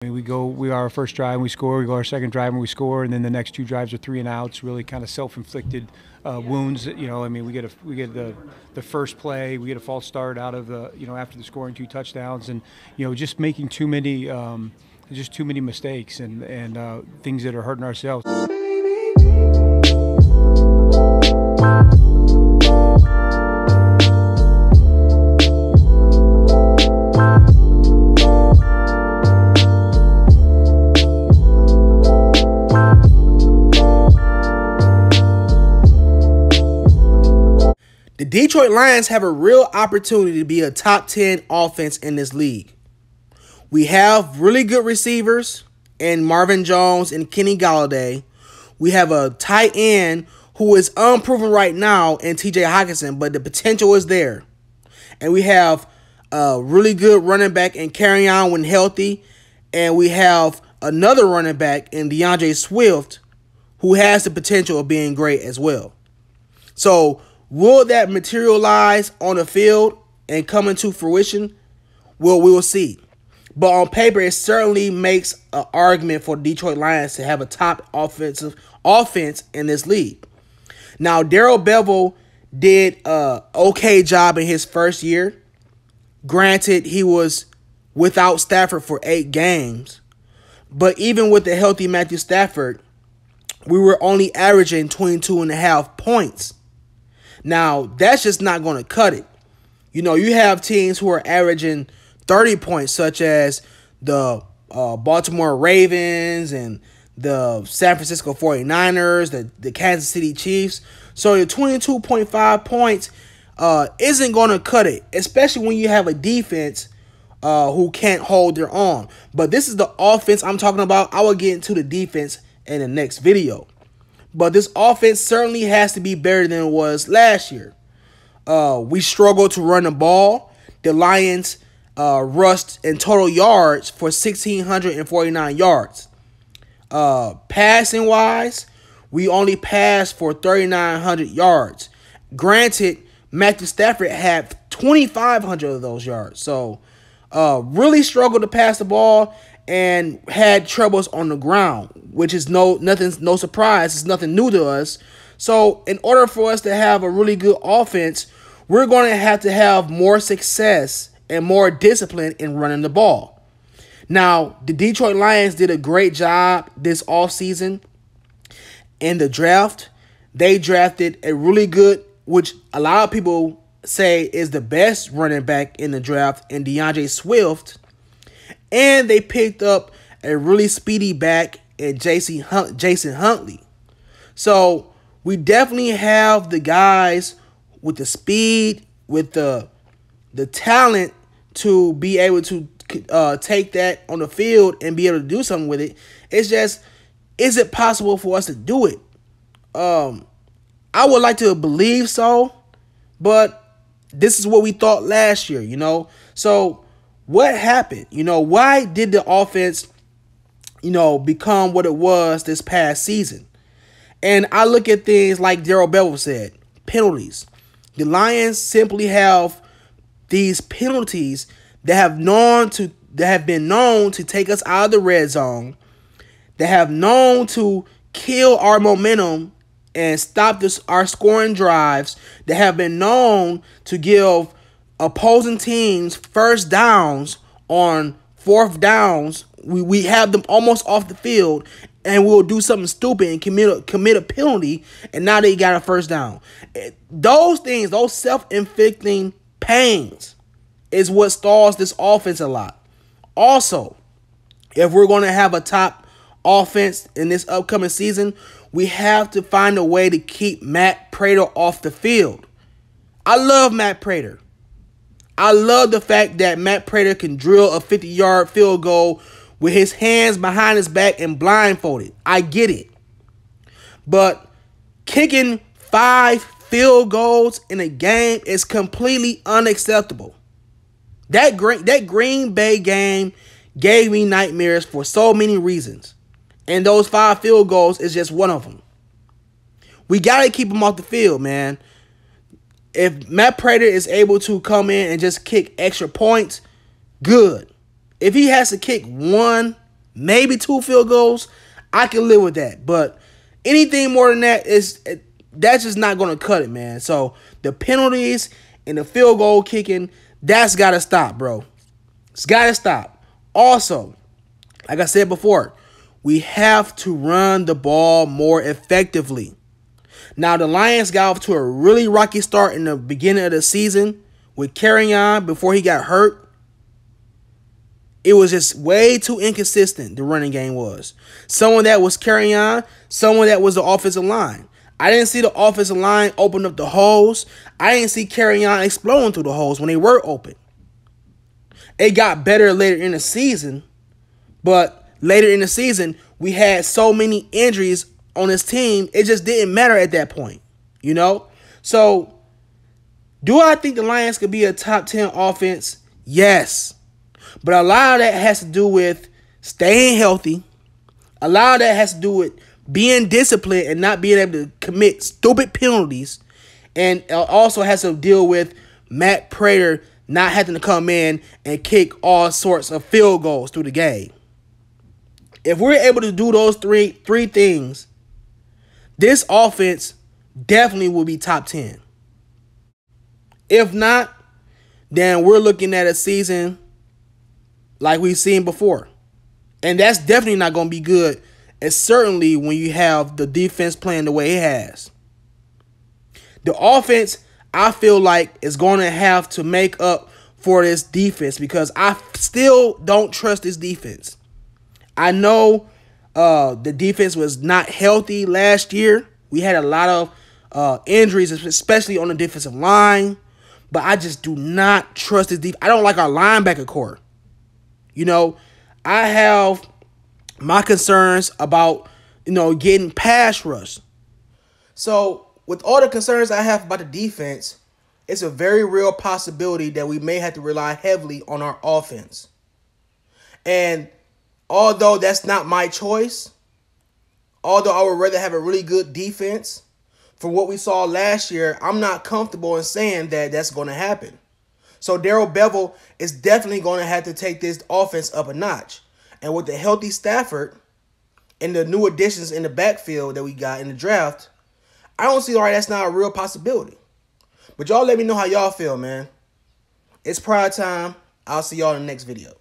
I mean, we are our first drive and we score, we go our second drive and we score, and then the next two drives are 3-and-outs, really kind of self-inflicted wounds. I mean, we get the first play, we get a false start out of the, after the scoring 2 touchdowns, and just making too many mistakes and things that are hurting ourselves. The Detroit Lions have a real opportunity to be a top 10 offense in this league. We have really good receivers in Marvin Jones and Kenny Golladay. We have a tight end who is unproven right now in TJ Hockenson, but the potential is there. And we have a really good running back in Kerryon when healthy. And we have another running back in DeAndre Swift who has the potential of being great as well. So, will that materialize on the field and come into fruition? Well, we will see. But on paper, it certainly makes an argument for the Detroit Lions to have a top offense in this league. Now, Darrell Bevell did an okay job in his first year. Granted, he was without Stafford for 8 games. But even with the healthy Matthew Stafford, we were only averaging 22.5 points. Now, that's just not going to cut it. You have teams who are averaging 30 points, such as the Baltimore Ravens and the San Francisco 49ers, the Kansas City Chiefs. So the 22.5 points isn't going to cut it, especially when you have a defense who can't hold their own. But this is the offense I'm talking about. I will get into the defense in the next video. But this offense certainly has to be better than it was last year. We struggled to run the ball. The Lions rushed in total yards for 1,649 yards. Passing-wise, we only passed for 3,900 yards. Granted, Matthew Stafford had 2,500 of those yards. So, really struggled to pass the ball and had troubles on the ground, which is no surprise. It's nothing new to us. So in order for us to have a really good offense, we're going to have more success and more discipline in running the ball. Now, the Detroit Lions did a great job this offseason in the draft. They drafted a really good, which a lot of people say is the best running back in the draft, in DeAndre Swift. And they picked up a really speedy back in Jason Huntley. So we definitely have the guys with the speed, with the talent to be able to take that on the field and be able to do something with it. It's just, is it possible for us to do it? I would like to believe so, but this is what we thought last year, So what happened? Why did the offense, become what it was this past season? And I look at things like Darrell Bevell said, penalties. The Lions simply have these penalties that have been known to take us out of the red zone, that have known to kill our momentum and stop our scoring drives, that have been known to give opposing teams first downs on 4th downs. We have them almost off the field, and we'll do something stupid and commit a penalty, and now they got a first down. Those things, those self-inflicting pains, is what stalls this offense a lot. Also, if we're going to have a top offense in this upcoming season, we have to find a way to keep Matt Prater off the field. I love Matt Prater. I love the fact that Matt Prater can drill a 50-yard field goal with his hands behind his back and blindfolded. I get it. But kicking 5 field goals in a game is completely unacceptable. That Green Bay game gave me nightmares for so many reasons. And those 5 field goals is just one of them. We got to keep them off the field, man. If Matt Prater is able to come in and just kick extra points, good. If he has to kick 1 maybe 2 field goals, I can live with that. But anything more than that that's just not going to cut it, man. So the penalties and the field goal kicking, that's got to stop, bro. It's got to stop. Also, like I said before, we have to run the ball more effectively. Now, the Lions got off to a really rocky start in the beginning of the season with Kerryon before he got hurt. It was just way too inconsistent, the running game was. Someone that was Kerryon, someone that was the offensive line. I didn't see the offensive line open up the holes. I didn't see Kerryon exploding through the holes when they were open. It got better later in the season, but later in the season, we had so many injuries on this team, it just didn't matter at that point, you know? So, do I think the Lions could be a top 10 offense? Yes. But a lot of that has to do with staying healthy. A lot of that has to do with being disciplined and not being able to commit stupid penalties. And also has to deal with Matt Prater not having to come in and kick all sorts of field goals through the game. If we're able to do those three things, this offense definitely will be top 10. If not, then we're looking at a season like we've seen before. And that's definitely not going to be good, and certainly when you have the defense playing the way it has. The offense, I feel like, is going to have to make up for this defense because I still don't trust this defense. I know the defense was not healthy last year. We had a lot of injuries, especially on the defensive line. But I just do not trust this defense. I don't like our linebacker core. You know, I have my concerns about, getting pass rush. So with all the concerns I have about the defense, it's a very real possibility that we may have to rely heavily on our offense. And although that's not my choice, although I would rather have a really good defense, from what we saw last year, I'm not comfortable in saying that that's going to happen. So Darrell Bevell is definitely going to have to take this offense up a notch. And with the healthy Stafford and the new additions in the backfield that we got in the draft, I don't see why that's not a real possibility. But y'all let me know how y'all feel, man. It's pride time. I'll see y'all in the next video.